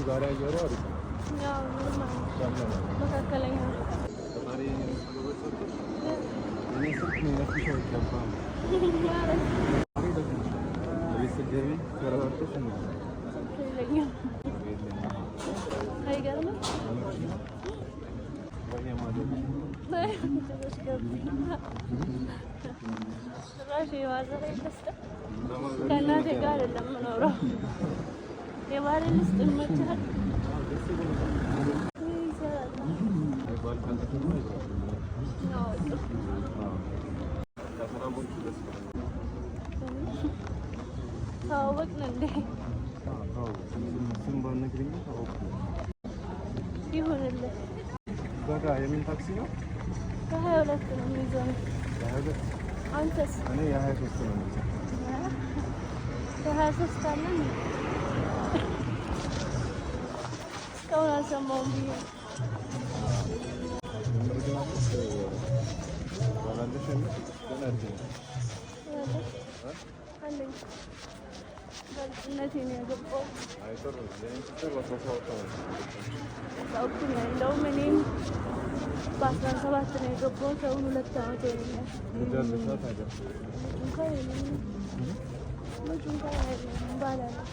ዛሬ አየሩ አሪፍ ነው። ያው መካከለኛ ዛሬ ከእናቴ ጋር አይደለም የምኖረው የባህርን ውስጥ ይመቻል። ታወቅን እንዴ? ይሁንልህ። በቃ የምን ታክሲ ነው? ከ22 ነው የሚይዘው። አንተስ? እኔ የ23 ነው የሚይዘው። ከ23 አለን እስካሁን አልሰማሁም ብዬ በልጅነቴን ያገባሁት እንደውም እኔም በ17 ነው የገባሁት። አሁን 2 ዓመት ሆኖኛል። ልጁ እንኳን ባላ ነው